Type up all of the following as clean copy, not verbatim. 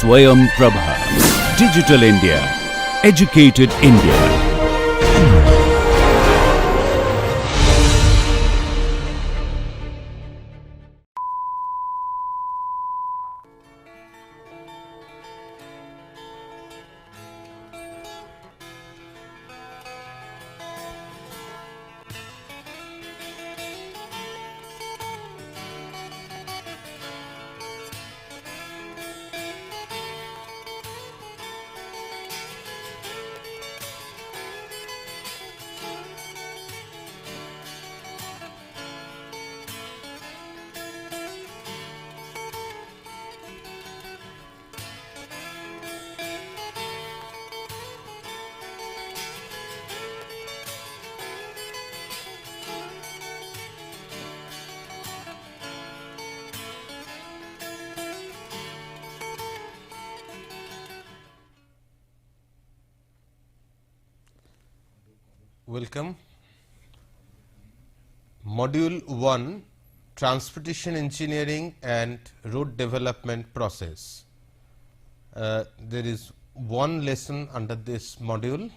Swayam Prabha. Digital India. Educated India. Welcome. Module 1, Transportation Engineering and Road Development Process. There is one lesson under this module.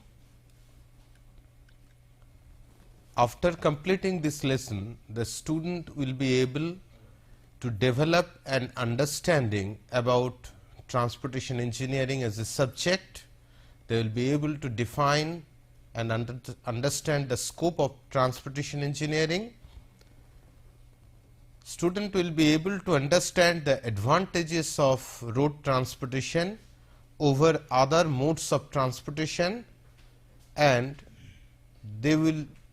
After completing this lesson, the student will be able to develop an understanding about transportation engineering as a subject. They will be able to define and understand the scope of transportation engineering. Student will be able to understand the advantages of road transportation over other modes of transportation, and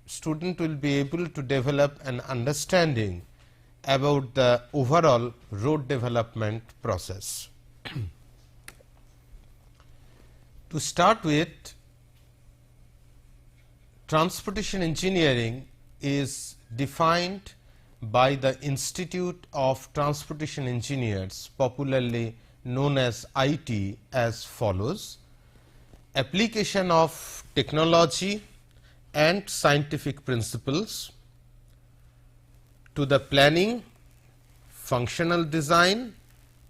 student will be able to develop an understanding about the overall road development process. To start with, transportation engineering is defined by the Institute of Transportation Engineers, popularly known as IIT, as follows: application of technology and scientific principles to the planning, functional design,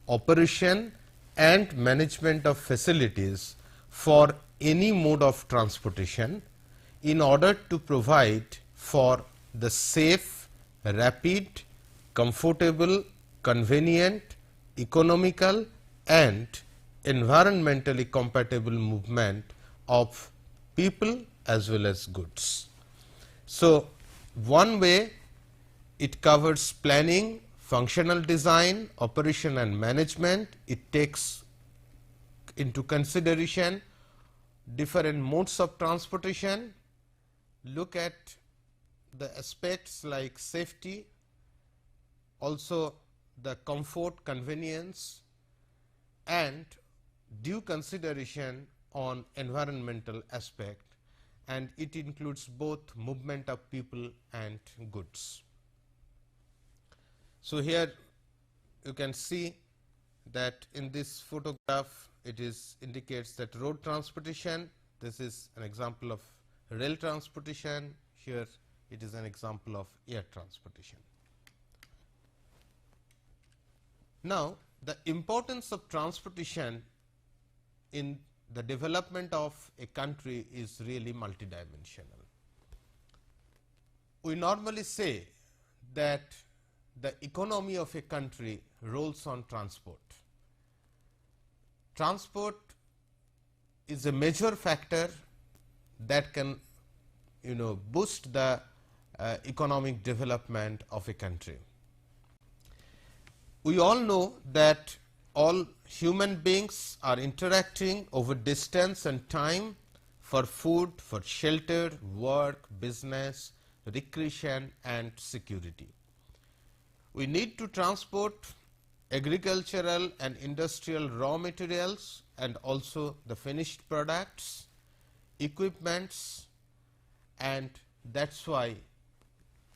operation and management of facilities for any mode of transportation, in order to provide for the safe, rapid, comfortable, convenient, economical and environmentally compatible movement of people as well as goods. So, one way it covers planning, functional design, operation and management. It takes into consideration different modes of transportation, look at the aspects like safety, also the comfort, convenience and due consideration on environmental aspect, and it includes both movement of people and goods. So, here you can see that in this photograph it indicates that road transportation. This is an example of rail transportation. Here it is an example of air transportation. Now, the importance of transportation in the development of a country is really multidimensional. We normally say that the economy of a country rolls on transport. Transport is a major factor that can boost the economic development of a country. We all know that all human beings are interacting over distance and time for food, for shelter, work, business, recreation and security. We need to transport agricultural and industrial raw materials and also the finished products, equipments, and that is why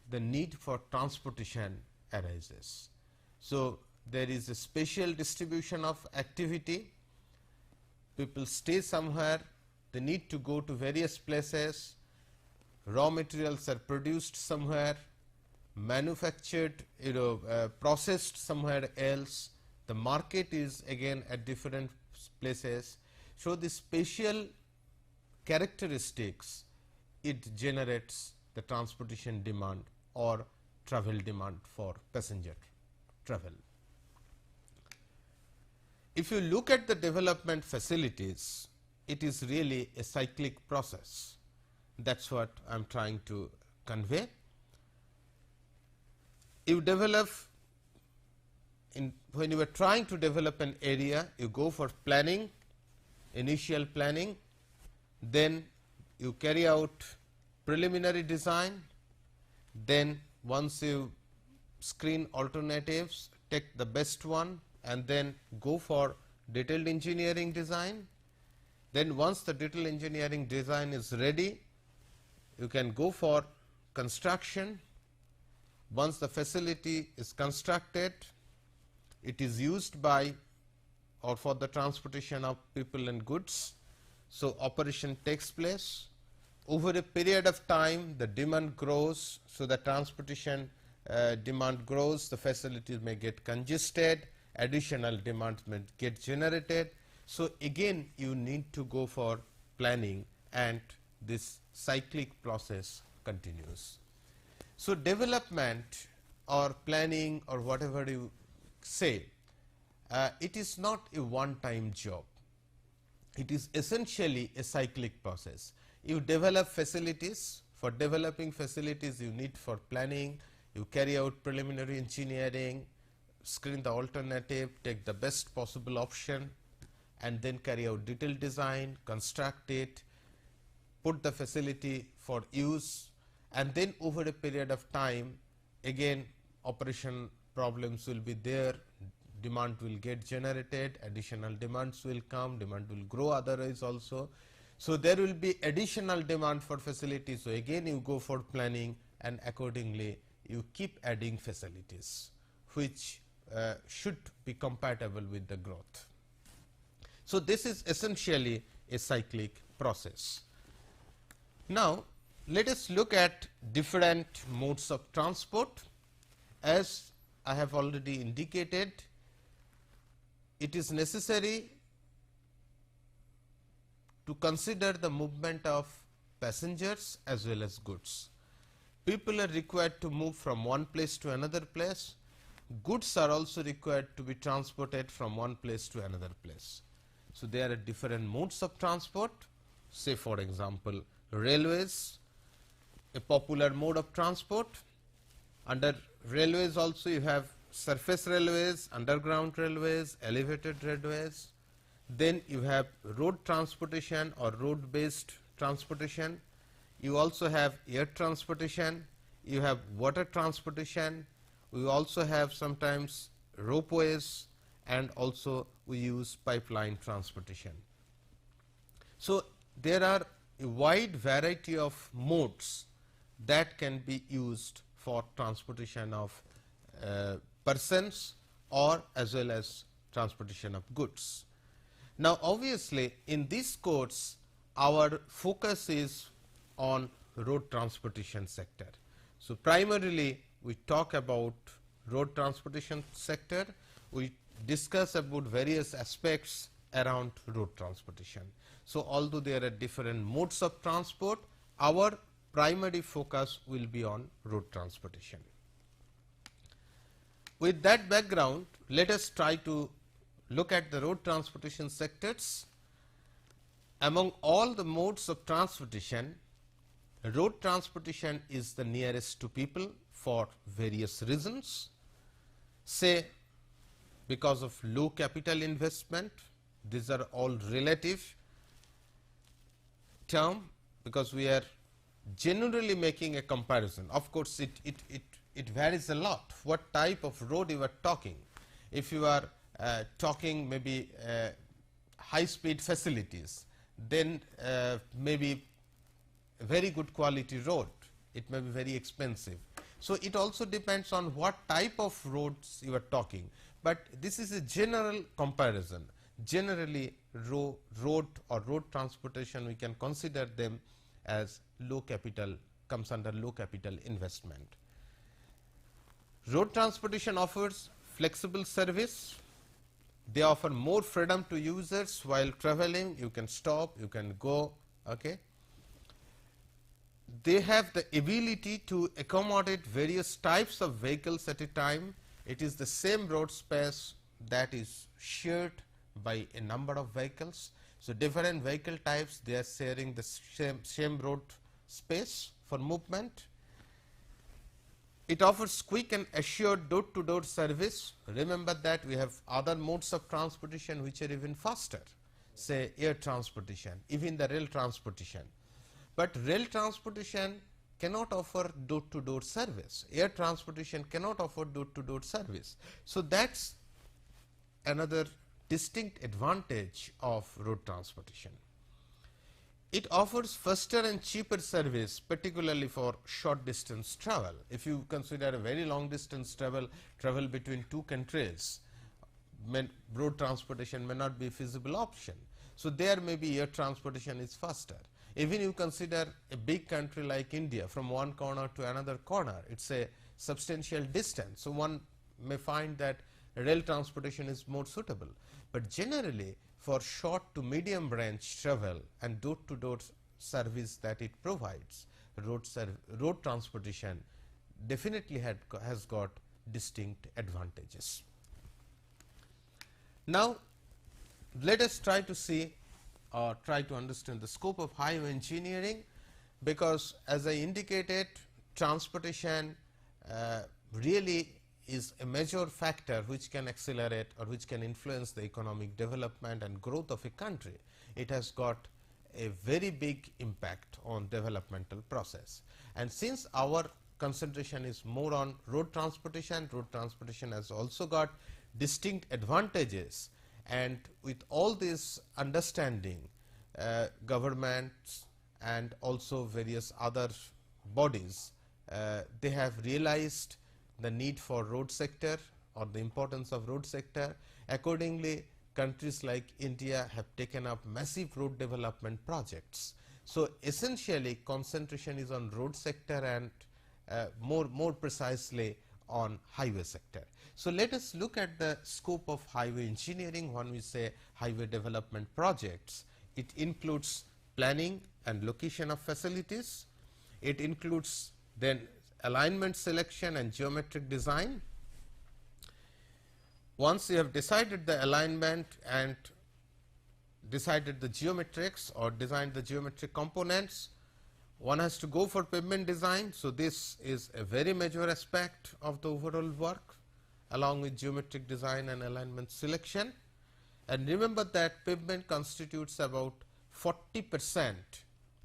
the need for transportation arises. So, there is a spatial distribution of activity. People stay somewhere, they need to go to various places, raw materials are produced somewhere, manufactured, processed somewhere else, the market is again at different places. So, the spatial characteristics, it generates the transportation demand or travel demand for passenger travel. If you look at the development facilities, it is really a cyclic process. That is what I am trying to convey. You develop when you are trying to develop an area, you go for planning, initial planning, then you carry out preliminary design, then once you screen alternatives, take the best one and then go for detailed engineering design. Then once the detailed engineering design is ready, you can go for construction. Once the facility is constructed, it is used by or for the transportation of people and goods. So, operation takes place. Over a period of time, the demand grows. So, the transportation demand grows, the facilities may get congested, additional demand may get generated. So, again you need to go for planning and this cyclic process continues. So, development or planning or whatever you say, it is not a one time job. It is essentially a cyclic process. You develop facilities. For developing facilities, you need for planning, you carry out preliminary engineering, screen the alternative, take the best possible option and then carry out detailed design, construct it, put the facility for use, and then over a period of time again operation problems will be there, demand will get generated, additional demands will come, demand will grow otherwise also. So, there will be additional demand for facilities. So, again you go for planning and accordingly you keep adding facilities which should be compatible with the growth. So, this is essentially a cyclic process. Now, let us look at different modes of transport. As I have already indicated, it is necessary to consider the movement of passengers as well as goods. People are required to move from one place to another place. Goods are also required to be transported from one place to another place. So, there are different modes of transport. Say for example, railways, a popular mode of transport. Under railways also you have surface railways, underground railways, elevated railways. Then you have road transportation or road based transportation. You also have air transportation, you have water transportation, we also have sometimes ropeways and also we use pipeline transportation. So, there are a wide variety of modes that can be used for transportation of persons or as well as transportation of goods. Now, obviously, in this course our focus is on road transportation sector. So, primarily we talk about road transportation sector, we discuss about various aspects around road transportation. So, although there are different modes of transport, our primary focus will be on road transportation. With that background, let us try to look at the road transportation sectors. Among all the modes of transportation, road transportation is the nearest to people for various reasons. Say because of low capital investment, these are all relative term because we are generally making a comparison. Of course, it varies a lot what type of road you are talking. If you are talking maybe high speed facilities, then maybe a very good quality road, it may be very expensive. So, it also depends on what type of roads you are talking, but this is a general comparison. Generally road or road transportation, we can consider them as low capital, comes under low capital investment. Road transportation offers flexible service They offer more freedom to users while traveling. You can stop, you can go. Okay. They have the ability to accommodate various types of vehicles at a time. It is the same road space that is shared by a number of vehicles. So, different vehicle types, they are sharing the same road space for movement. It offers quick and assured door-to-door service. Remember that we have other modes of transportation which are even faster, say air transportation, even the rail transportation. But rail transportation cannot offer door-to-door service. Air transportation cannot offer door-to-door service. So, that is another distinct advantage of road transportation. It offers faster and cheaper service, particularly for short distance travel. If you consider a very long distance travel between two countries, road transportation may not be a feasible option. So, there may be air transportation is faster. Even you consider a big country like India, from one corner to another corner, it is a substantial distance. So, one may find that rail transportation is more suitable, but generally for short to medium range travel and door to door service that it provides, road transportation definitely has got distinct advantages. Now, let us try to see or try to understand the scope of highway engineering, because as I indicated, transportation really is a major factor which can accelerate or which can influence the economic development and growth of a country. It has got a very big impact on developmental process. And since our concentration is more on road transportation has also got distinct advantages, and with all this understanding, governments and also various other bodies, they have realized the need for road sector or the importance of road sector. Accordingly, countries like India have taken up massive road development projects. So, essentially concentration is on road sector and more precisely on highway sector. So, let us look at the scope of highway engineering. When we say highway development projects, it includes planning and location of facilities. It includes then alignment selection and geometric design. Once you have decided the alignment and decided the geometrics or designed the geometric components, one has to go for pavement design. So, this is a very major aspect of the overall work along with geometric design and alignment selection. And remember that pavement constitutes about 40%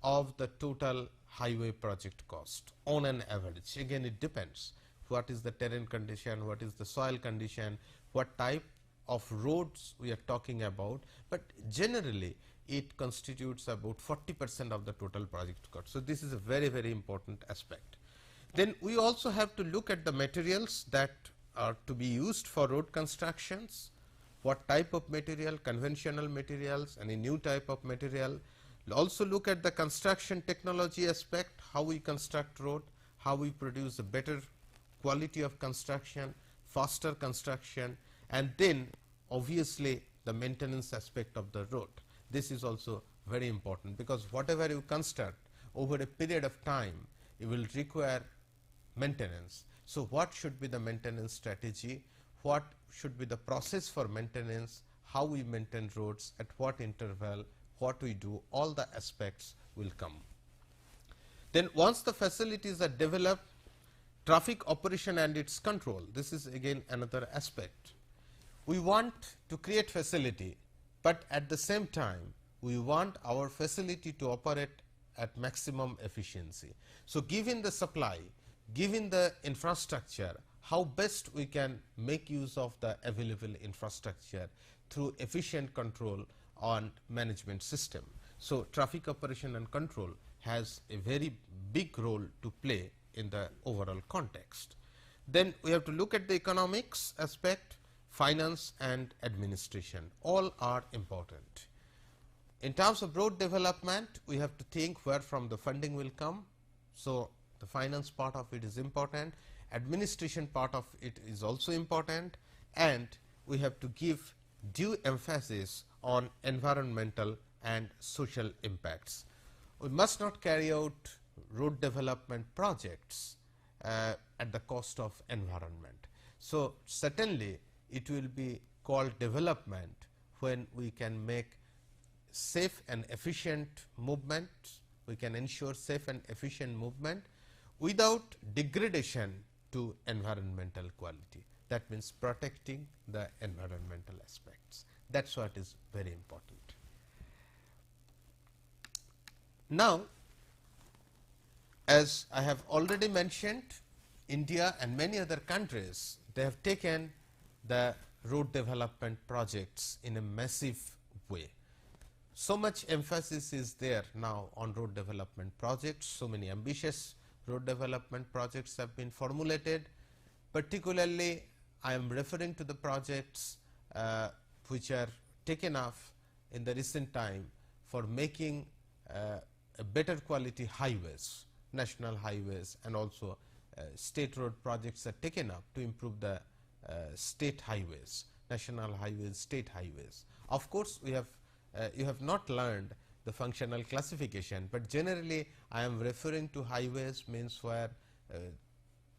of the total highway project cost on an average. Again, it depends what is the terrain condition, what is the soil condition, what type of roads we are talking about, but generally it constitutes about 40% of the total project cost. So, this is a very, very important aspect. Then we also have to look at the materials that are to be used for road constructions, what type of material, conventional materials, any new type of material. Also look at the construction technology aspect, how we construct road, how we produce a better quality of construction, faster construction, and then obviously the maintenance aspect of the road. This is also very important, because whatever you construct over a period of time, you will require maintenance. So, what should be the maintenance strategy, what should be the process for maintenance, how we maintain roads, at what interval, what we do, all the aspects will come. Then once the facilities are developed, traffic operation and its control, this is again another aspect. We want to create facility, but at the same time we want our facility to operate at maximum efficiency. So, given the supply, given the infrastructure, how best we can make use of the available infrastructure through efficient control on management system. So, traffic operation and control has a very big role to play in the overall context. Then we have to look at the economics aspect, finance and administration, all are important. In terms of road development, we have to think where from the funding will come. So, the finance part of it is important, administration part of it is also important, and we have to give due emphasis on environmental and social impacts. We must not carry out road development projects at the cost of environment. So, certainly it will be called development when we can make safe and efficient movement, we can ensure safe and efficient movement without degradation to environmental quality. That means protecting the environmental aspects. That is what is very important. Now, as I have already mentioned, India and many other countries, they have taken the road development projects in a massive way. So much emphasis is there now on road development projects, so many ambitious road development projects have been formulated. Particularly, I am referring to the projects which are taken up in the recent time for making a better quality highways, national highways, and also state road projects are taken up to improve the state highways, national highways, state highways. Of course, we have you have not learned the functional classification, but generally I am referring to highways means where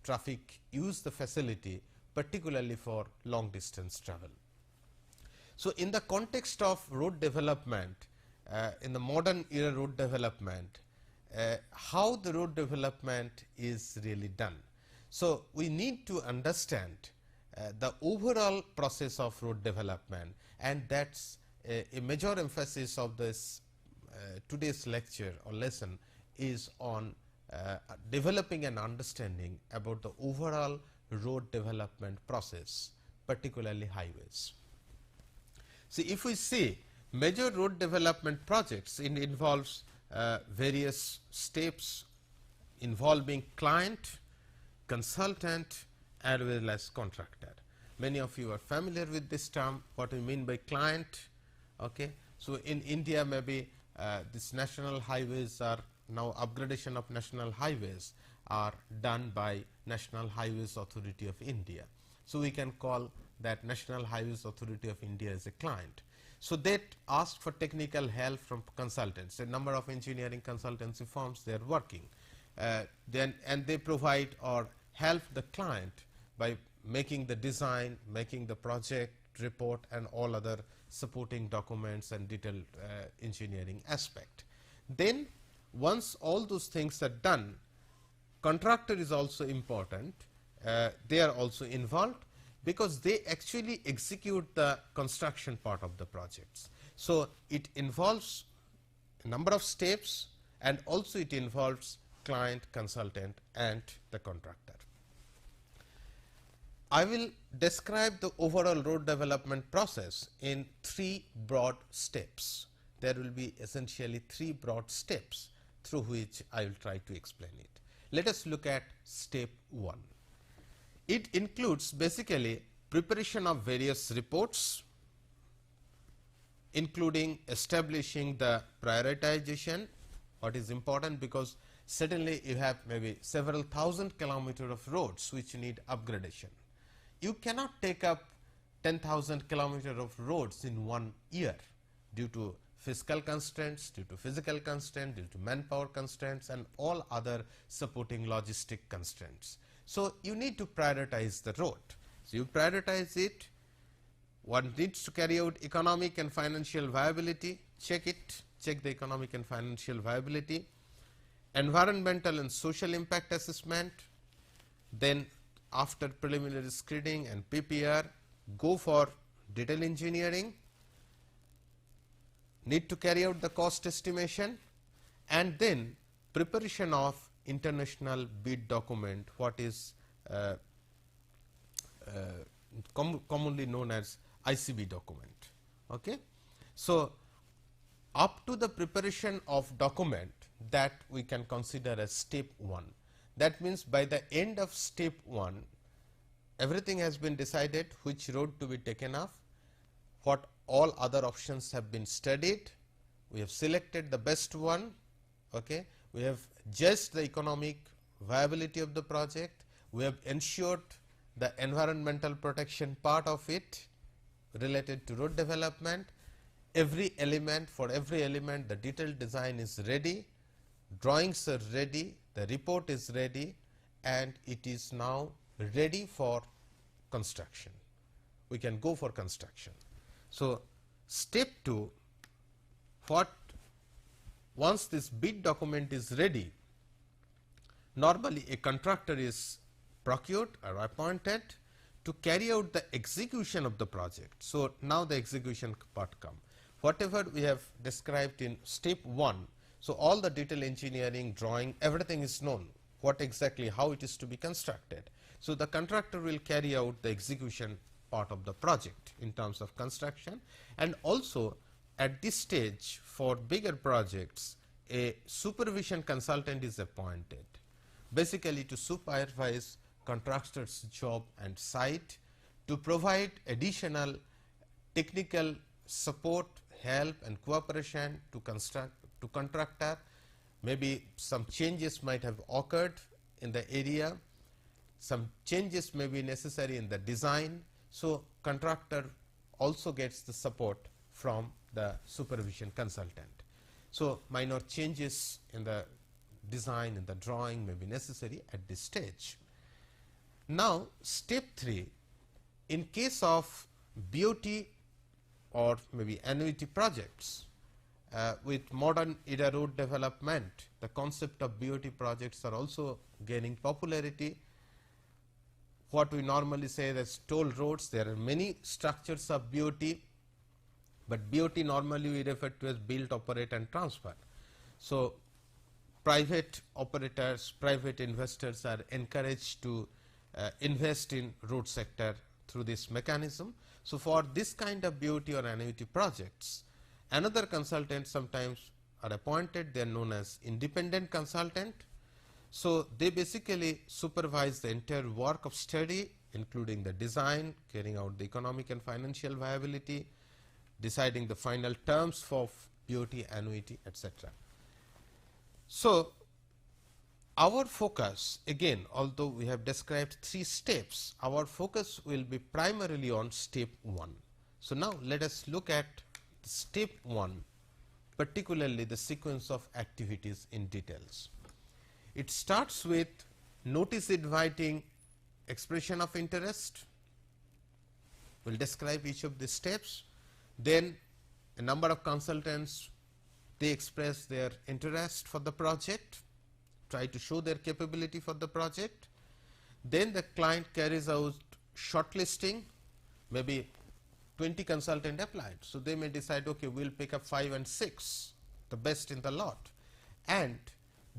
traffic use the facility particularly for long distance travel. So, in the context of road development, in the modern era road development, how the road development is really done. So, we need to understand the overall process of road development, and that is a major emphasis of this today's lecture or lesson is on developing an understanding about the overall road development process, particularly highways. See, if we see major road development projects, it involves various steps involving client, consultant, as well as contractor. Many of you are familiar with this term, what we mean by client. Okay. So, in India maybe this national highways are now upgradation of national highways are done by National Highways Authority of India. So, we can call that National Highways Authority of India as a client. So, they ask for technical help from consultants, a number of engineering consultancy firms they are working, and they provide or help the client by making the design, making the project report and all other supporting documents and detailed engineering aspect. Then once all those things are done, contractor is also important, they are also involved because they actually execute the construction part of the projects. So, it involves a number of steps and also it involves client, consultant and the contractor. I will describe the overall road development process in 3 broad steps. There will be essentially 3 broad steps through which I will try to explain it. Let us look at step 1. It includes basically preparation of various reports, including establishing the prioritization, what is important, because certainly you have maybe several thousand kilometers of roads which need upgradation. You cannot take up 10,000 kilometers of roads in 1 year due to fiscal constraints, due to physical constraints, due to manpower constraints and all other supporting logistic constraints. So, you need to prioritize the road. So, you prioritize it, one needs to carry out economic and financial viability, check it, check the economic and financial viability, environmental and social impact assessment, then after preliminary screening and PPR, go for detail engineering, need to carry out the cost estimation and then preparation of international bid document, what is commonly known as ICB document. Okay. So, up to the preparation of document, that we can consider as step 1. That means, by the end of step 1, everything has been decided which road to be taken up, what all other options have been studied, we have selected the best one, okay. We have judged the economic viability of the project, we have ensured the environmental protection part of it, related to road development. Every element, for every element the detailed design is ready, drawings are ready, the report is ready, and it is now ready for construction. We can go for construction. So, step 2, once this bid document is ready, normally a contractor is procured or appointed to carry out the execution of the project. So, now the execution part come. Whatever we have described in step 1, so all the detail engineering, drawing, everything is known, what exactly, how it is to be constructed. So, the contractor will carry out the execution part of the project in terms of construction, and also at this stage for bigger projects a supervision consultant is appointed, basically to supervise contractor's job and site, to provide additional technical support, help and cooperation to contractor. Maybe some changes might have occurred in the area, some changes may be necessary in the design. So, contractor also gets the support from the supervision consultant. So, minor changes in the design, in the drawing may be necessary at this stage. Now, step 3, in case of BOT or maybe annuity projects, with modern era road development, the concept of BOT projects are also gaining popularity. What we normally say as toll roads, there are many structures of BOT, but BOT normally we refer to as build, operate and transfer. So, private operators, private investors are encouraged to invest in road sector through this mechanism. So, for this kind of BOT or annuity projects, another consultant sometimes are appointed, they are known as independent consultant. So, they basically supervise the entire work of study, including the design, carrying out the economic and financial viability, deciding the final terms for BOT, annuity, etc. So, our focus again, although we have described 3 steps, our focus will be primarily on step 1. So, now let us look at step 1, particularly the sequence of activities in details. It starts with notice inviting expression of interest. We will describe each of the steps. Then a number of consultants, they express their interest for the project, try to show their capability for the project. Then the client carries out shortlisting, maybe 20 consultant applied. So, they may decide, okay, we will pick up 5 and 6, the best in the lot, and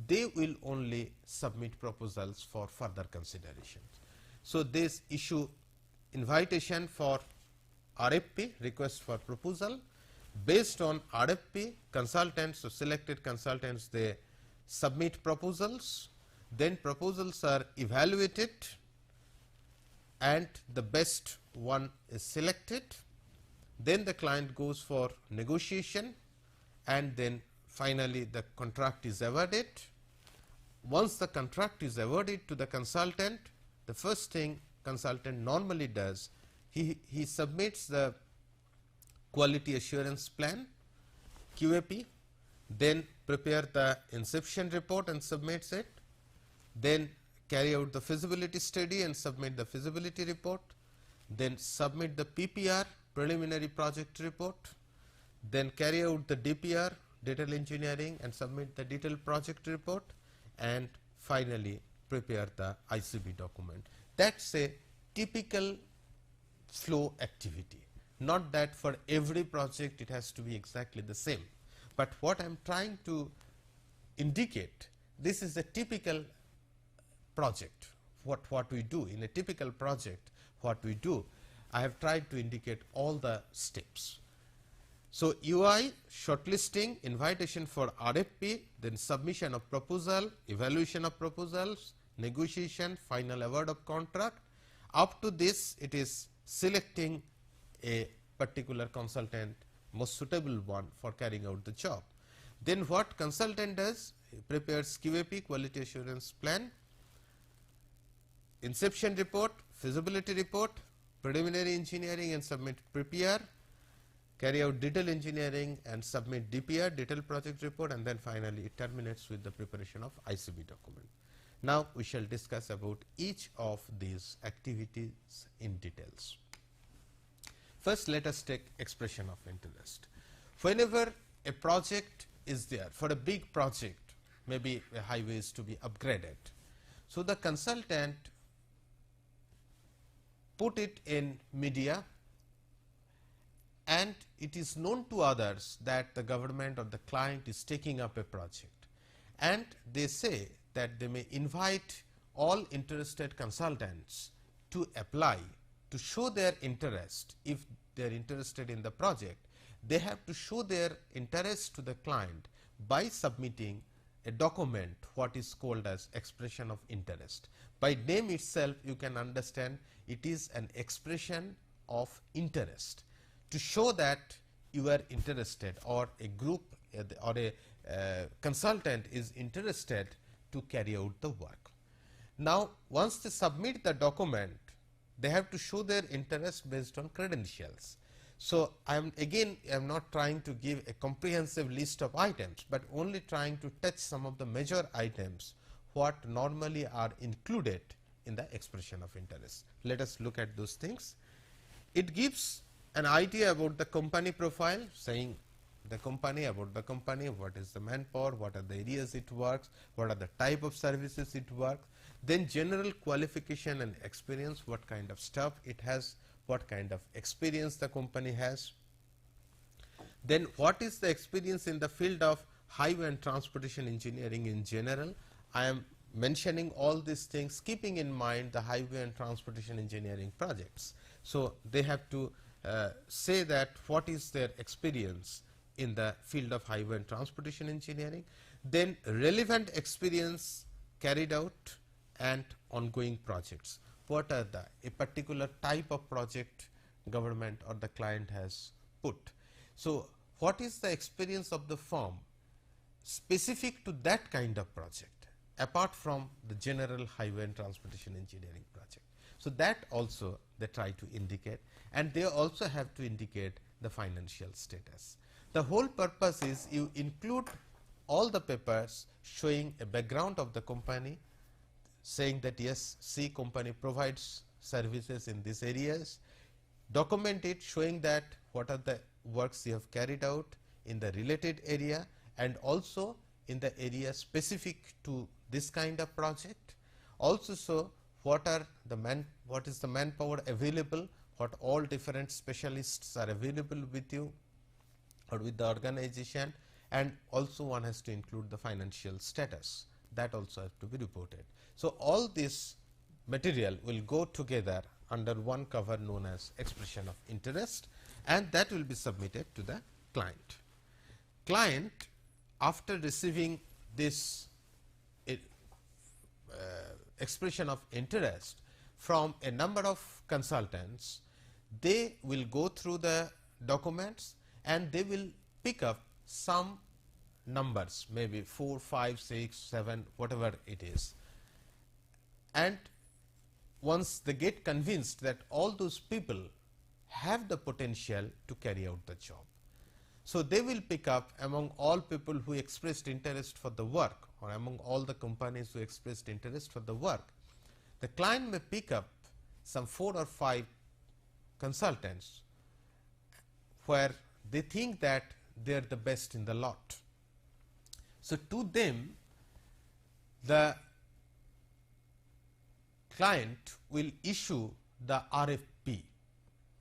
they will only submit proposals for further considerations. So, this issue invitation for RFP, request for proposal. Based on RFP, consultants or selected consultants, they submit proposals, then proposals are evaluated and the best one is selected. Then the client goes for negotiation and then finally the contract is awarded. Once the contract is awarded to the consultant, the first thing consultant normally does, he submits the quality assurance plan, QAP, then prepare the inception report and submits it, then carry out the feasibility study and submit the feasibility report, then submit the PPR, preliminary project report, then carry out the DPR, detail engineering, and submit the detailed project report, and finally prepare the ICB document. That is a typical flow activity. Not that for every project it has to be exactly the same, but what I am trying to indicate, this is a typical project, what we do in a typical project, what we do. I have tried to indicate all the steps. So, UI, shortlisting, invitation for RFP, then submission of proposal, evaluation of proposals, negotiation, final award of contract. Up to this, it is selecting a particular consultant, most suitable one for carrying out the job. Then what consultant does? He prepares QAP, quality assurance plan, inception report, feasibility report, preliminary engineering and submit PPR, carry out detailed engineering and submit DPR, detailed project report, and then finally it terminates with the preparation of ICB document. Now we shall discuss about each of these activities in details. First, let us take expression of interest. Whenever a project is there, for a big project, maybe a highway is to be upgraded, so the consultant put it in media, and it is known to others that the government or the client is taking up a project, and they say that they may invite all interested consultants to apply to show their interest. If they are interested in the project, they have to show their interest to the client by submitting a document, what is called as expression of interest. By name itself, you can understand it is an expression of interest to show that you are interested, or a group or a consultant is interested to carry out the work. Now, once they submit the document, they have to show their interest based on credentials. So, I am not trying to give a comprehensive list of items, but only trying to touch some of the major items what normally are included in the expression of interest. Let us look at those things. It gives an idea about the company profile, saying the company, about the company, what is the manpower, what are the areas it works, what are the type of services it works, then general qualification and experience, what kind of stuff it has, what kind of experience the company has. Then what is the experience in the field of highway and transportation engineering in general. I am mentioning all these things keeping in mind the highway and transportation engineering projects. So, they have to say that what is their experience in the field of highway and transportation engineering, then relevant experience carried out and ongoing projects. What are a particular type of project government or the client has put. So, what is the experience of the firm specific to that kind of project apart from the general highway and transportation engineering project. So, that also they try to indicate, and they also have to indicate the financial status. The whole purpose is you include all the papers showing a background of the company, saying that yes, C company provides services in these areas, document it showing that what are the works you have carried out in the related area and also in the area specific to this kind of project. Also, so what is the manpower available, what all different specialists are available with you or with the organization, and also one has to include the financial status, that also has to be reported. So, all this material will go together under one cover known as expression of interest, and that will be submitted to the client. Client, after receiving this expression of interest from a number of consultants, they will go through the documents and they will pick up some numbers, maybe 4, 5, 6, 7, whatever it is. And once they get convinced that all those people have the potential to carry out the job, so they will pick up among all people who expressed interest for the work, or among all the companies who expressed interest for the work, the client may pick up some 4 or 5 consultants where they think that they are the best in the lot. So, to them the client will issue the RFP.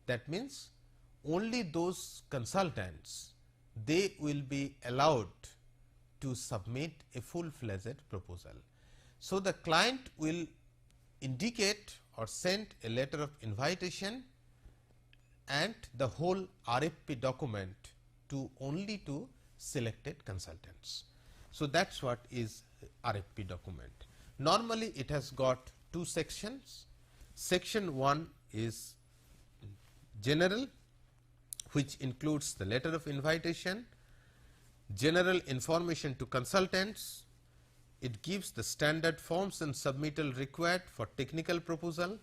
That means, only those consultants, they will be allowed to submit a full-fledged proposal. So, the client will indicate or send a letter of invitation and the whole RFP document to only to selected consultants. So, that is what is RFP document. Normally, it has got 2 sections. Section 1 is general, which includes the letter of invitation, general information to consultants. It gives the standard forms and submittal required for technical proposal,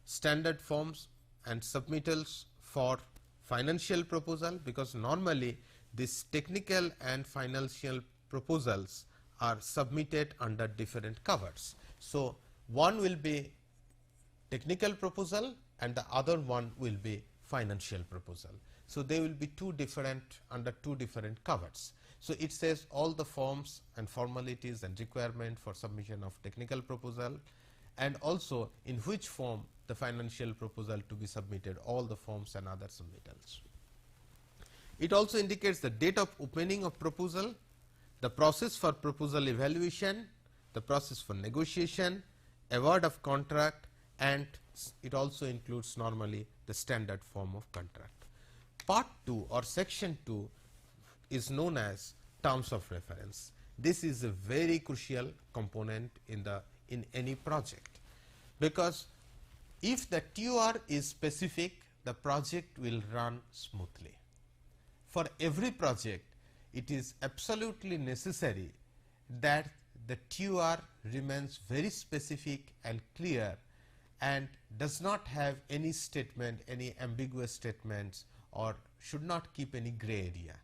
standard forms and submittals for financial proposal, because normally this technical and financial proposals are submitted under different covers. So, one will be technical proposal and the other one will be financial proposal. So, they will be two different under two different covers. So, it says all the forms and formalities and requirement for submission of technical proposal, and also in which form the financial proposal to be submitted, all the forms and other submittals. It also indicates the date of opening of proposal, the process for proposal evaluation, the process for negotiation, award of contract, and it also includes normally the standard form of contract. Part 2 or section 2 is known as terms of reference. This is a very crucial component in any project, because if the TOR is specific, the project will run smoothly. For every project, it is absolutely necessary that the TOR remains very specific and clear and does not have any statement, any ambiguous statements, or should not keep any gray area.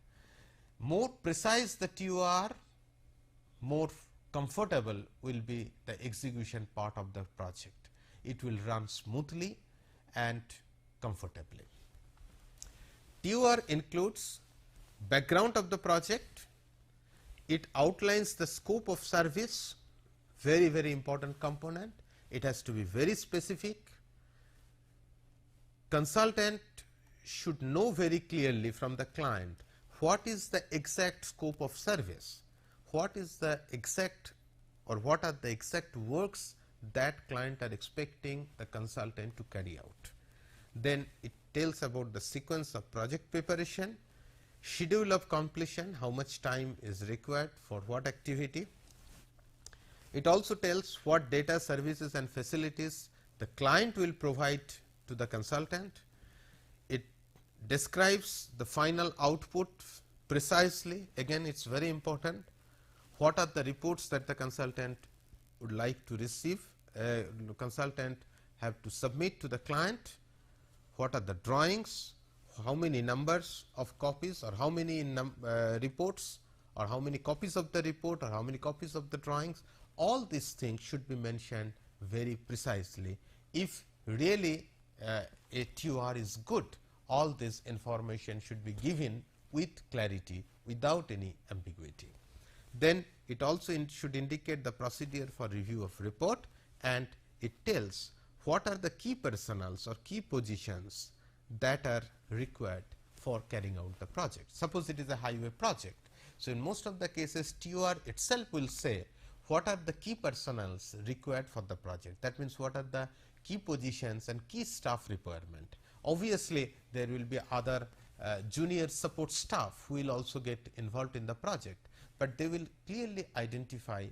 More precise the TOR, more comfortable will be the execution part of the project. It will run smoothly and comfortably. TOR includes background of the project, it outlines the scope of service, very important component, it has to be very specific. Consultant should know very clearly from the client what is the exact scope of service, what is the exact or what are the exact works that client are expecting the consultant to carry out. Then it tells about the sequence of project preparation, schedule of completion, how much time is required for what activity. It also tells what data, services and facilities the client will provide to the consultant. It describes the final output precisely, again it is very important. What are the reports that the consultant would like to receive, consultant have to submit to the client, what are the drawings, how many numbers of copies or how many reports or how many copies of the report or how many copies of the drawings, all these things should be mentioned very precisely. If really a TOR is good, all this information should be given with clarity without any ambiguity. Then it also should indicate the procedure for review of report, and it tells what are the key personals or key positions that are required for carrying out the project. Suppose it is a highway project. So, in most of the cases TOR itself will say what are the key personals required for the project. That means, what are the key positions and key staff requirement. Obviously, there will be other junior support staff who will also get involved in the project, but they will clearly identify,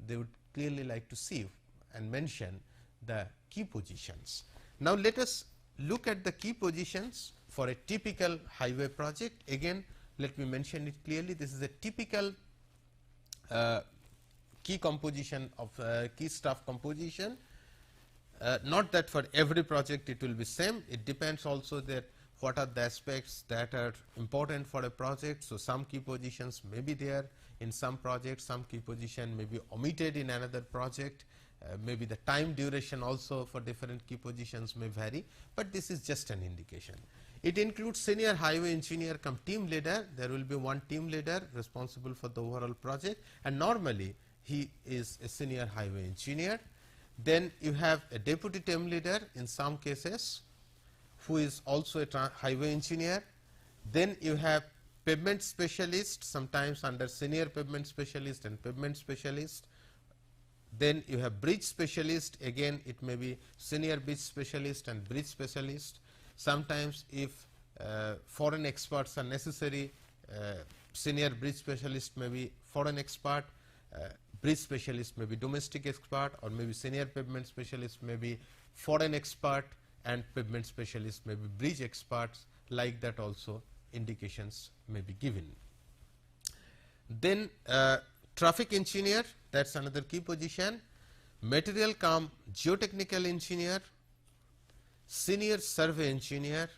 they would clearly like to see and mention the key positions. Now, let us look at the key positions for a typical highway project. Again, let me mention it clearly, this is a typical key composition of key staff composition. Not that for every project it will be same, it depends also that what are the aspects that are important for a project. So, some key positions may be there in some projects, some key position may be omitted in another project, maybe the time duration also for different key positions may vary, but this is just an indication. It includes senior highway engineer cum team leader. There will be one team leader responsible for the overall project, and normally he is a senior highway engineer. Then you have a deputy team leader in some cases who is also a highway engineer. Then you have pavement specialist, sometimes under senior pavement specialist and pavement specialist. Then you have bridge specialist, again it may be senior bridge specialist and bridge specialist. Sometimes if foreign experts are necessary, senior bridge specialist may be foreign expert, bridge specialist may be domestic expert, or maybe senior pavement specialist may be foreign expert and pavement specialist may be bridge experts, like that also indications may be given. Then traffic engineer, that is another key position, material cum geotechnical engineer, senior survey engineer,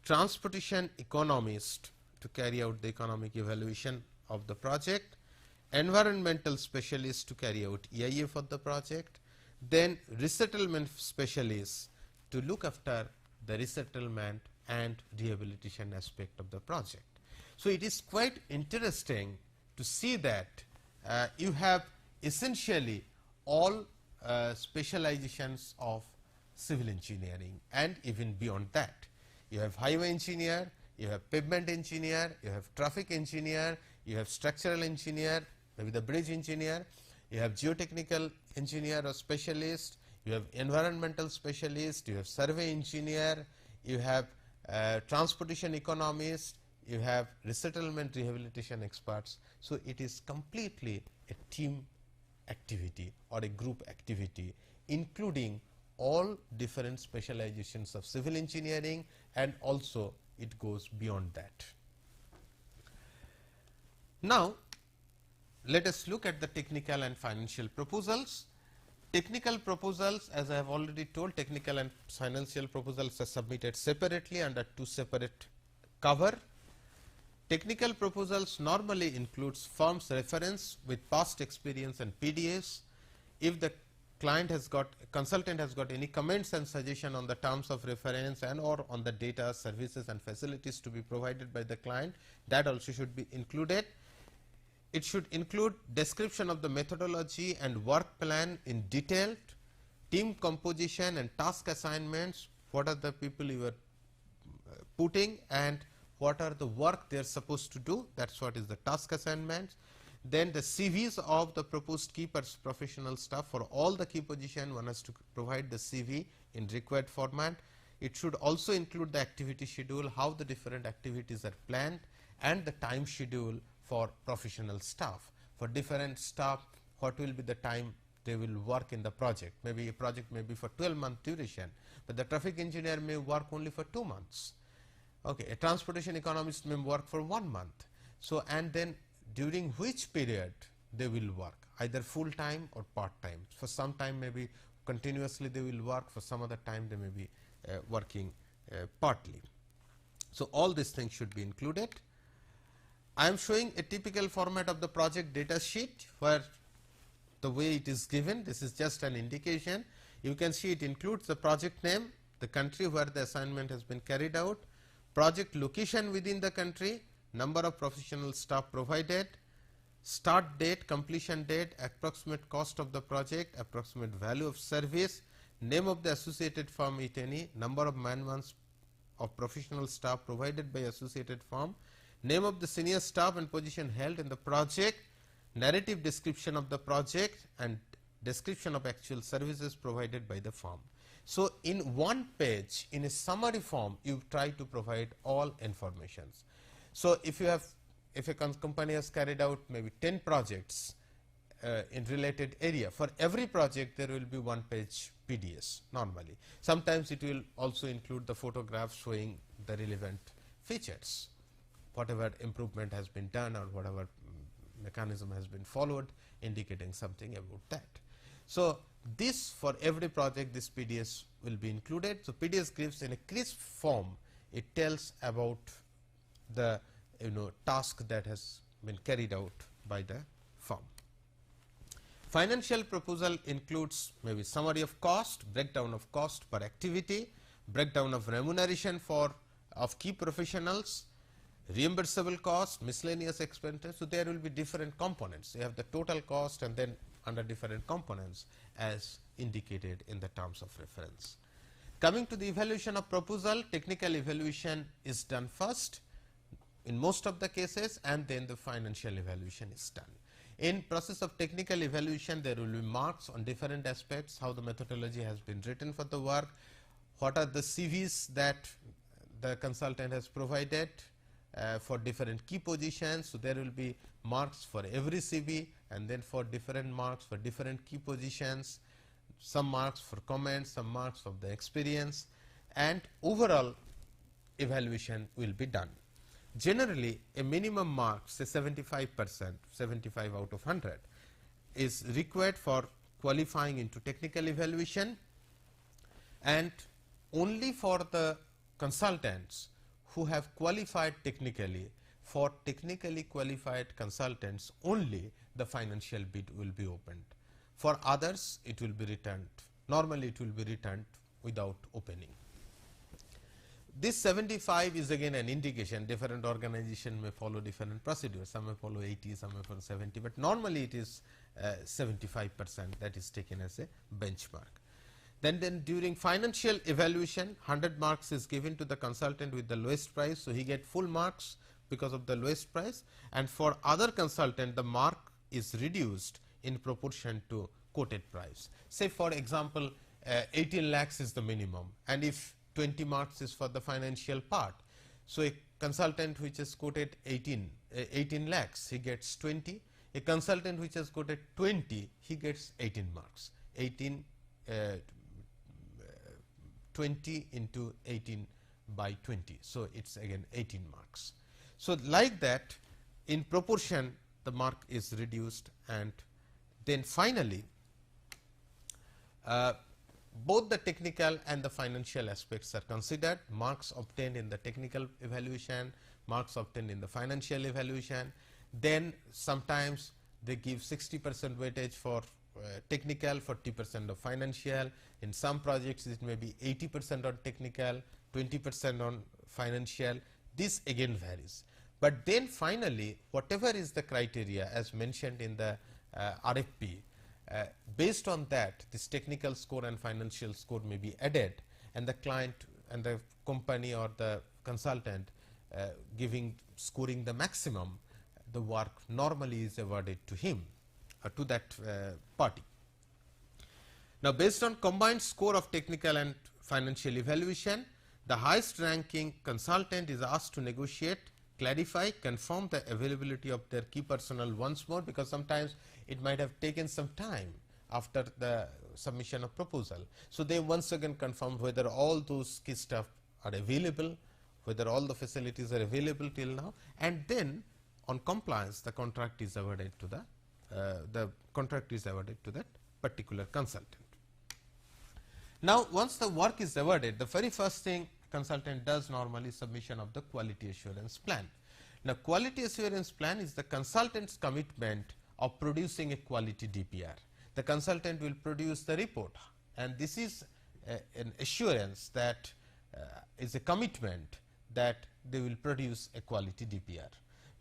transportation economist to carry out the economic evaluation of the project, environmental specialist to carry out EIA for the project, then resettlement specialist to look after the resettlement and rehabilitation aspect of the project. So, it is quite interesting to see that you have essentially all specializations of civil engineering, and even beyond that. You have highway engineer, you have pavement engineer, you have traffic engineer, you have structural engineer, maybe the bridge engineer, you have geotechnical engineer or specialist, you have environmental specialist, you have survey engineer, you have transportation economist, you have resettlement rehabilitation experts. So, it is completely a team activity or a group activity, including all different specializations of civil engineering, and also it goes beyond that. Now, let us look at the technical and financial proposals. Technical proposals, as I have already told, technical and financial proposals are submitted separately under two separate cover. Technical proposals normally includes firm's reference with past experience and PDS. If the consultant has got any comments and suggestion on the terms of reference and or on the data, services and facilities to be provided by the client, that also should be included. It should include description of the methodology and work plan in detail, team composition and task assignments, what are the people you are putting and what are the work they are supposed to do, that is what is the task assignments. Then the CVs of the proposed key professional staff. For all the key position, one has to provide the CV in required format. It should also include the activity schedule, how the different activities are planned, and the time schedule for professional staff. For different staff, what will be the time they will work in the project. Maybe a project may be for 12-month duration, but the traffic engineer may work only for 2 months. Okay, a transportation economist may work for 1 month. So, and then during which period they will work, either full time or part time. For some time maybe continuously they will work, for some other time they may be working partly. So, all these things should be included. I am showing a typical format of the project data sheet, where the way it is given, this is just an indication. You can see it includes the project name, the country where the assignment has been carried out, project location within the country, number of professional staff provided, start date, completion date, approximate cost of the project, approximate value of service, name of the associated firm if any, number of man-months of professional staff provided by associated firm, name of the senior staff and position held in the project, narrative description of the project and description of actual services provided by the firm. So, in one page, in a summary form, you try to provide all informations. So, if you have, if a company has carried out maybe 10 projects in related area, for every project there will be 1 page PDS normally. Sometimes it will also include the photographs showing the relevant features, whatever improvement has been done or whatever mechanism has been followed, indicating something about that. So, this for every project this PDS will be included. So, PDS gives in a crisp form, it tells about the task that has been carried out by the firm. Financial proposal includes maybe summary of cost, breakdown of cost per activity, breakdown of remuneration of key professionals, reimbursable cost, miscellaneous expenses. So, there will be different components. You have the total cost and then under different components as indicated in the terms of reference. Coming to the evaluation of proposal, technical evaluation is done first in most of the cases, and then the financial evaluation is done. In process of technical evaluation, there will be marks on different aspects, how the methodology has been written for the work, what are the CVs that the consultant has provided for different key positions. So, there will be marks for every CV and then for different marks for different key positions, some marks for comments, some marks of the experience, and overall evaluation will be done. Generally, a minimum mark, say 75%, 75 out of 100 is required for qualifying into technical evaluation. and only for the consultants who have qualified technically, for technically qualified consultants only the financial bid will be opened. For others it will be returned, normally it will be returned without opening. This 75 is again an indication, different organization may follow different procedures, some may follow 80, some may follow 70, but normally it is 75% that is taken as a benchmark. Then during financial evaluation 100 marks is given to the consultant with the lowest price, so he get full marks because of the lowest price, and for other consultant the mark is reduced in proportion to quoted price. Say for example 18 lakhs is the minimum, and if 20 marks is for the financial part, so a consultant which has quoted 18 lakhs he gets 20, a consultant which has quoted 20 he gets 18 marks, 20 into 18 by 20, so it is again 18 marks. So, like that in proportion the mark is reduced, and then finally both the technical and the financial aspects are considered, marks obtained in the technical evaluation, marks obtained in the financial evaluation. Then sometimes they give 60% weightage for technical, 40% of financial. In some projects it may be 80% on technical, 20% on financial. This again varies. But then finally, whatever is the criteria as mentioned in the RFP, based on that this technical score and financial score may be added, and the client and the company or the consultant scoring the maximum, the work normally is awarded to him or to that party. Now, based on combined score of technical and financial evaluation, the highest ranking consultant is asked to negotiate, clarify, confirm the availability of their key personnel once more, because sometimes it might have taken some time after the submission of proposal. So, they once again confirm whether all those key staff are available, whether all the facilities are available till now, and then on compliance the contract is awarded to that particular consultant. Now, once the work is awarded, the very first thing consultant does normally submission of the quality assurance plan. Now, quality assurance plan is the consultant's commitment of producing a quality DPR. The consultant will produce the report, and this is an assurance that is a commitment that they will produce a quality DPR.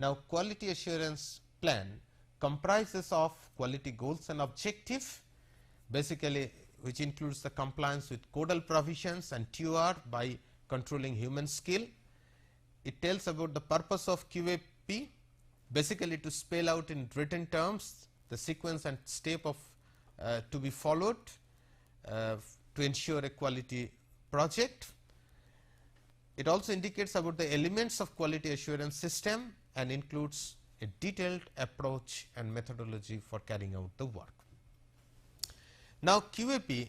Now, quality assurance plan comprises of quality goals and objective, basically which includes the compliance with codal provisions and TOR by controlling human skill. It tells about the purpose of QAP, basically to spell out in written terms the sequence and step of to be followed to ensure a quality project. It also indicates about the elements of quality assurance system and includes a detailed approach and methodology for carrying out the work. Now, QAP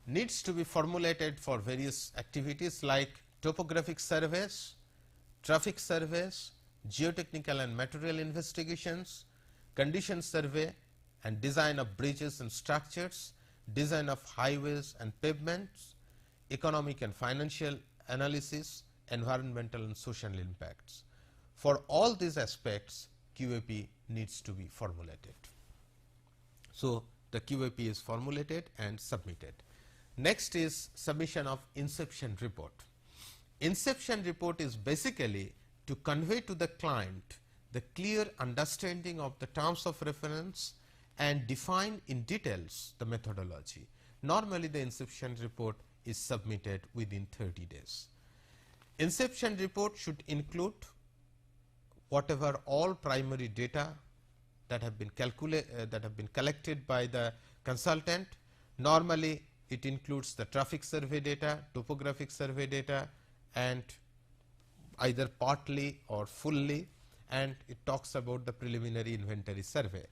needs to be formulated for various activities like topographic surveys, traffic surveys, geotechnical and material investigations, condition survey and design of bridges and structures, design of highways and pavements, economic and financial analysis, environmental and social impacts. For all these aspects, QAP needs to be formulated. So, the QAP is formulated and submitted. Next is submission of inception report. Inception report is basically to convey to the client the clear understanding of the terms of reference and define in details the methodology. Normally, the inception report is submitted within 30 days. Inception report should include whatever all primary data that have been collected by the consultant. Normally, it includes the traffic survey data, topographic survey data, and either partly or fully, and it talks about the preliminary inventory survey.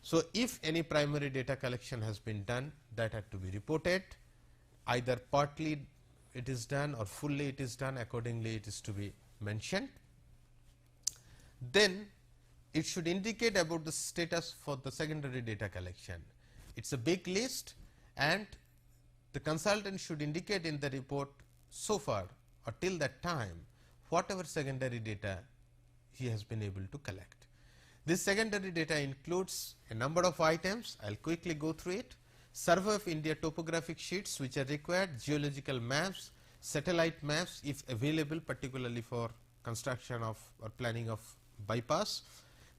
So, if any primary data collection has been done, that had to be reported, either partly it is done or fully it is done, accordingly it is to be mentioned. Then it should indicate about the status for the secondary data collection. It is a big list, and the consultant should indicate in the report so far or till that time whatever secondary data he has been able to collect. This secondary data includes a number of items. I will quickly go through it. Survey of India topographic sheets which are required, geological maps, satellite maps if available, particularly for construction of or planning of bypass,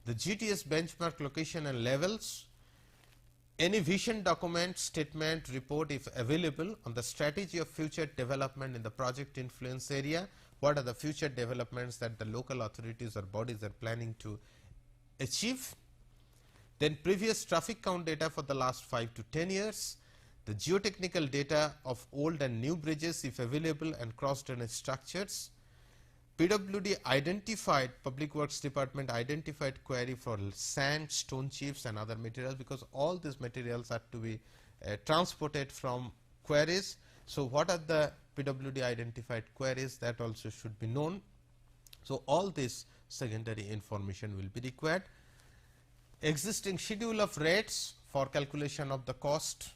the GTS benchmark location and levels, any vision document, statement, report if available on the strategy of future development in the project influence area. What are the future developments that the local authorities or bodies are planning to achieve? Then previous traffic count data for the last 5 to 10 years, the geotechnical data of old and new bridges if available and cross drainage structures. PWD identified, Public Works Department identified query for sand, stone chips and other materials, because all these materials are to be transported from quarries. So, what are the PWD identified queries, that also should be known. So, all this secondary information will be required. Existing schedule of rates for calculation of the cost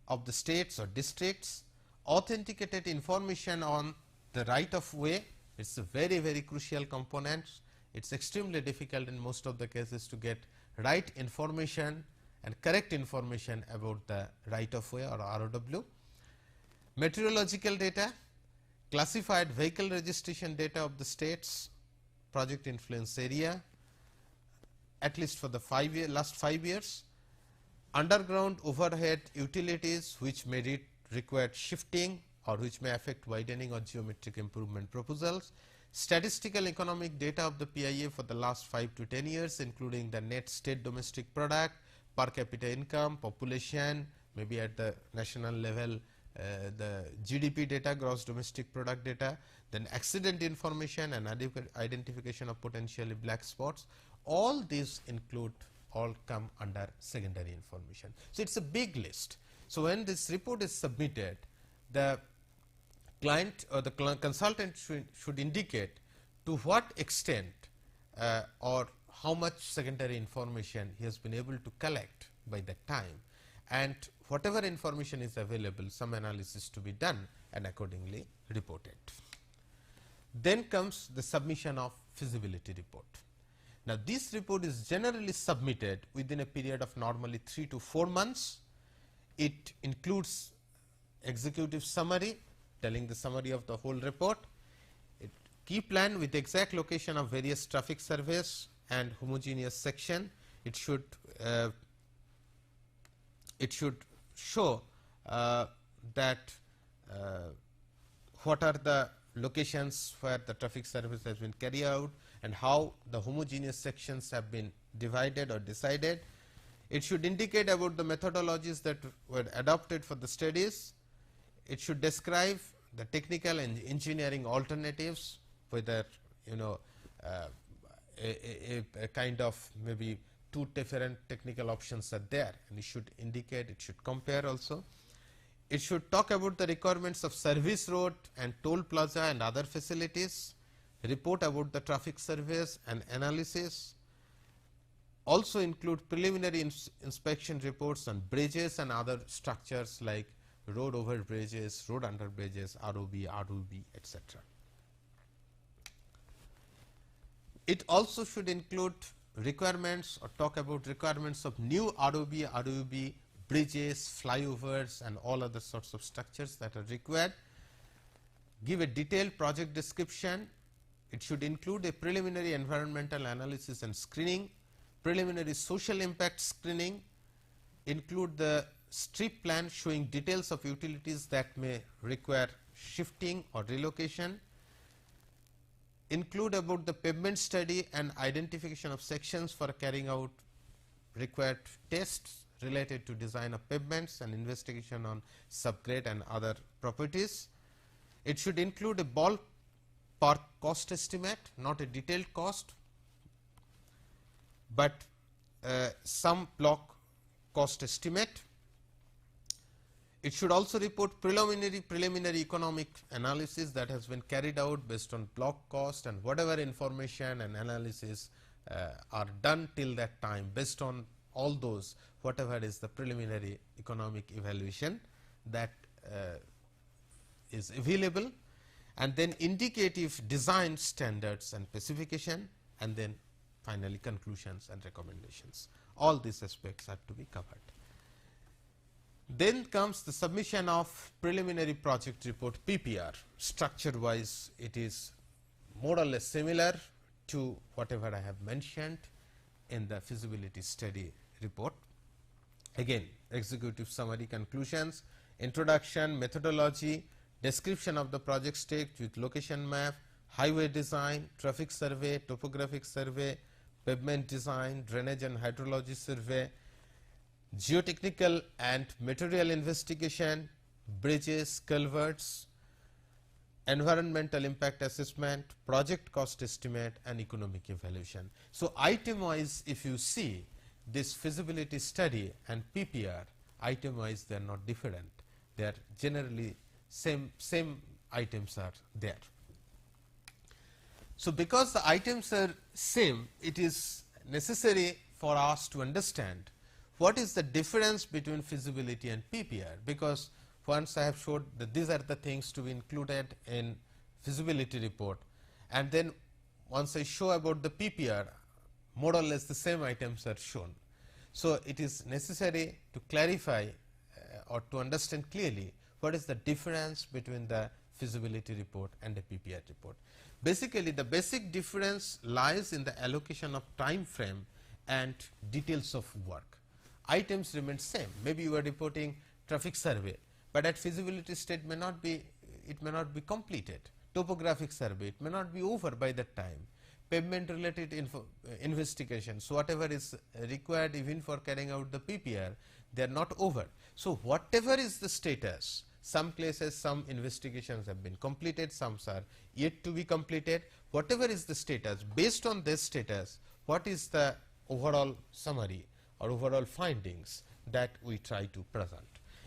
of the states or districts, authenticated information on the right of way. It is a very crucial component. It is extremely difficult in most of the cases to get right information and correct information about the right of way or ROW. Meteorological data, classified vehicle registration data of the states, project influence area, at least for the last 5 years, underground overhead utilities which may require shifting or which may affect widening or geometric improvement proposals, statistical economic data of the PIA for the last 5 to 10 years, including the net state domestic product, per capita income, population, maybe at the national level the GDP data, gross domestic product data, then accident information and identification of potentially black spots. All these all come under secondary information. So, it is a big list. So, when this report is submitted, the client or the consultant should indicate to what extent or how much secondary information he has been able to collect by that time, and whatever information is available, some analysis to be done and accordingly reported. Then comes the submission of feasibility report. Now, this report is generally submitted within a period of normally 3 to 4 months. It includes executive summary telling the summary of the whole report, key plan with exact location of various traffic surveys and homogeneous section. It should show that what are the locations where the traffic service has been carried out and how the homogeneous sections have been divided or decided. It should indicate about the methodologies that were adopted for the studies. It should describe the technical and engineering alternatives, whether a kind of maybe 2 different technical options are there, and it should indicate, it should compare also. It should talk about the requirements of service road and toll plaza and other facilities, report about the traffic surveys and analysis, also include preliminary inspection reports on bridges and other structures like road over bridges, road under bridges, ROB, ROB, etc. It also should include requirements or talk about requirements of new ROB, ROB, bridges, flyovers and all other sorts of structures that are required. Give a detailed project description. It should include a preliminary environmental analysis and screening, preliminary social impact screening, include the strip plan showing details of utilities that may require shifting or relocation, include about the pavement study and identification of sections for carrying out required tests related to design of pavements and investigation on subgrade and other properties. It should include a ballpark cost estimate, not a detailed cost, but some block cost estimate. It should also report preliminary economic analysis that has been carried out based on block cost and whatever information and analysis are done till that time. Based on all those, whatever is the preliminary economic evaluation, that is available, and then indicative design standards and specification, and then finally conclusions and recommendations. All these aspects are to be covered. Then comes the submission of preliminary project report PPR. Structure wise, it is more or less similar to whatever I have mentioned in the feasibility study report. Again, executive summary, conclusions, introduction, methodology, description of the project stage with location map, highway design, traffic survey, topographic survey, pavement design, drainage and hydrology survey, geotechnical and material investigation, bridges, culverts, environmental impact assessment, project cost estimate and economic evaluation. So, item wise, if you see this feasibility study and PPR, item wise they are not different, they are generally same items are there. So, because the items are same, it is necessary for us to understand what is the difference between feasibility and PPR, because once I have showed that these are the things to be included in feasibility report, and then once I show about the PPR, more or less the same items are shown. So, it is necessary to clarify or to understand clearly what is the difference between the feasibility report and the PPR report. Basically, the basic difference lies in the allocation of time frame and details of work. Items remain same. Maybe you are reporting traffic survey, but at feasibility stage may not be, it may not be completed. Topographic survey, it may not be over by that time. Pavement related investigations, whatever is required even for carrying out the PPR, they are not over. So, whatever is the status, some places some investigations have been completed, some are yet to be completed. Whatever is the status, based on this status, what is the overall summary or overall findings that we try to present.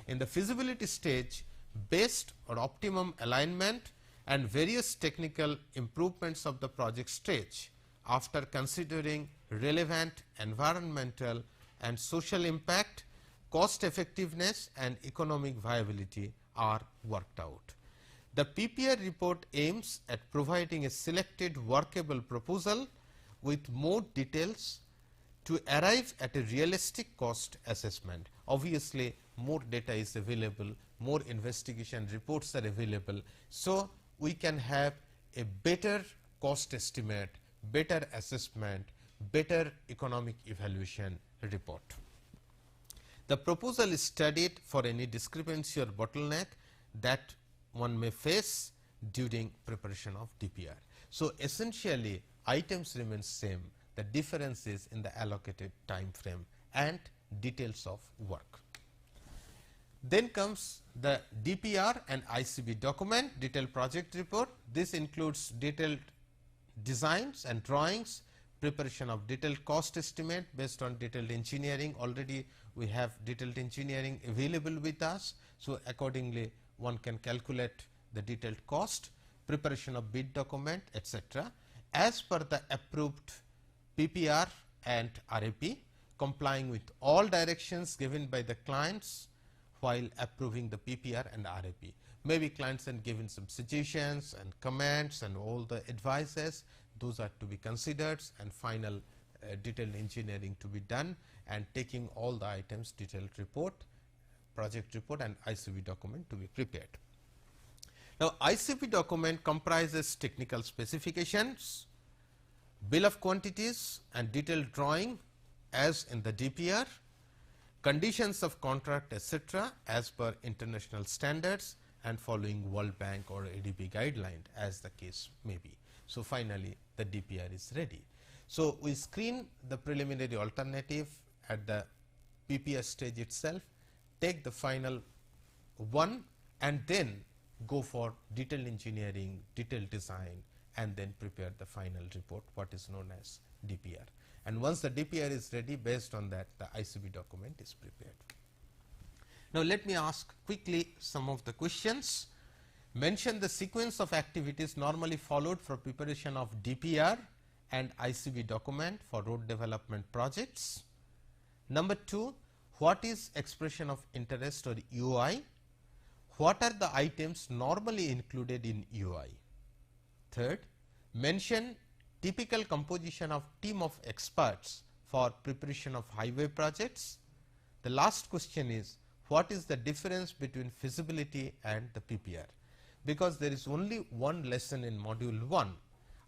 In the feasibility stage, based on optimum alignment and various technical improvements of the project stage, after considering relevant environmental and social impact, cost effectiveness and economic viability are worked out. The PPR report aims at providing a selected workable proposal with more details to arrive at a realistic cost assessment. Obviously, more data is available, more investigation reports are available. So, we can have a better cost estimate, better assessment, better economic evaluation report. The proposal is studied for any discrepancy or bottleneck that one may face during preparation of DPR. So, essentially items remain same, the difference is in the allocated time frame and details of work. Then comes the DPR and ICB document, detailed project report. This includes detailed designs and drawings, preparation of detailed cost estimate based on detailed engineering. Already we have detailed engineering available with us. So, accordingly one can calculate the detailed cost, preparation of bid document, etc. as per the approved PPR and RAP, complying with all directions given by the clients while approving the PPR and RAP. Maybe clients have given some suggestions and comments and all the advices, those are to be considered, and final detailed engineering to be done, and taking all the items, detailed report, project report and ICB document to be prepared. Now, ICB document comprises technical specifications, bill of quantities and detailed drawing as in the DPR, conditions of contract, etc. as per international standards and following World Bank or ADB guideline as the case may be. So, finally, the DPR is ready. So, we screen the preliminary alternative at the PPR stage itself, take the final one and then go for detailed engineering, detailed design, and then prepare the final report, what is known as DPR. And once the DPR is ready, based on that the ICB document is prepared. Now, let me ask quickly some of the questions. Mention the sequence of activities normally followed for preparation of DPR and ICB document for road development projects. Number 2, what is expression of interest or UI? what are the items normally included in UI? Third, mention typical composition of team of experts for preparation of highway projects. The last question is, what is the difference between feasibility and the PPR? Because there is only one lesson in module 1,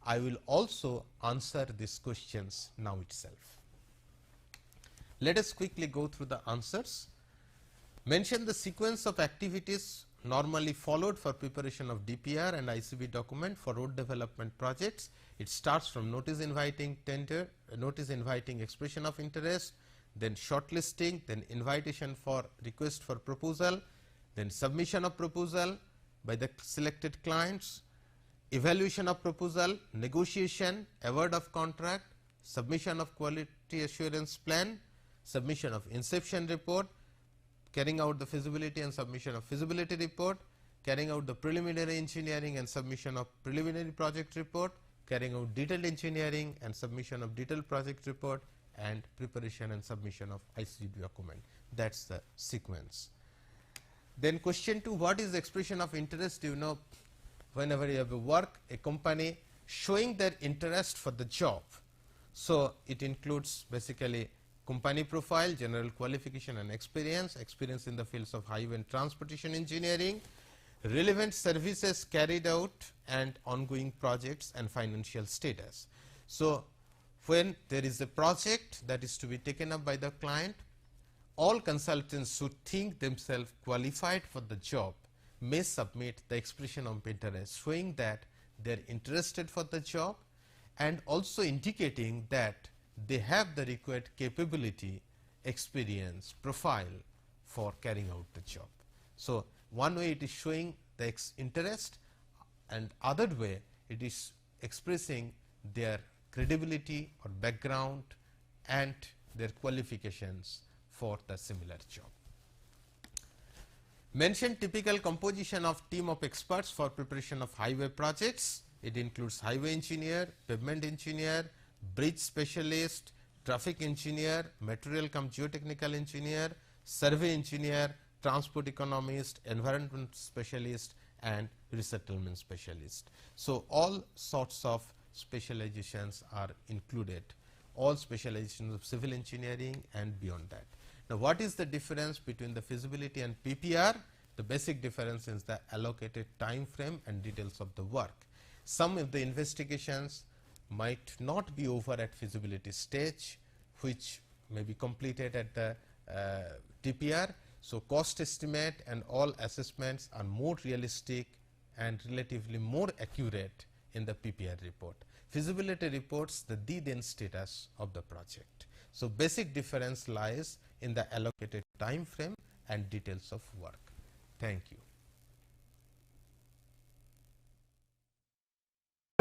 I will also answer these questions now itself. Let us quickly go through the answers. Mention the sequence of activities normally followed for preparation of DPR and ICB document for road development projects. It starts from notice inviting tender, notice inviting expression of interest, then shortlisting, then invitation for request for proposal, then submission of proposal by the selected clients, evaluation of proposal, negotiation, award of contract, submission of quality assurance plan, submission of inception report, carrying out the feasibility and submission of feasibility report, carrying out the preliminary engineering and submission of preliminary project report, carrying out detailed engineering and submission of detailed project report, and preparation and submission of ICB document. That is the sequence. Then question 2, what is the expression of interest? You know, whenever you have a work, a company showing their interest for the job. So, it includes basically company profile, general qualification and experience, experience in the fields of highway and transportation engineering, relevant services carried out and ongoing projects and financial status. So, when there is a project that is to be taken up by the client, all consultants who think themselves qualified for the job may submit the expression of interest showing that they are interested for the job and also indicating that they have the required capability, experience, profile for carrying out the job. So, one way it is showing the interest and other way it is expressing their credibility or background and their qualifications for the similar job. Mention typical composition of team of experts for preparation of highway projects. It includes highway engineer, pavement engineer, bridge specialist, traffic engineer, material cum geotechnical engineer, survey engineer, transport economist, environment specialist and resettlement specialist. So, all sorts of specializations are included, all specializations of civil engineering and beyond that. Now, what is the difference between the feasibility and PPR? The basic difference is the allocated time frame and details of the work. Some of the investigations might not be over at feasibility stage, which may be completed at the DPR. So, cost estimate and all assessments are more realistic and relatively more accurate in the PPR report. Feasibility reports the then status of the project. So, basic difference lies in the allocated time frame and details of work. Thank you.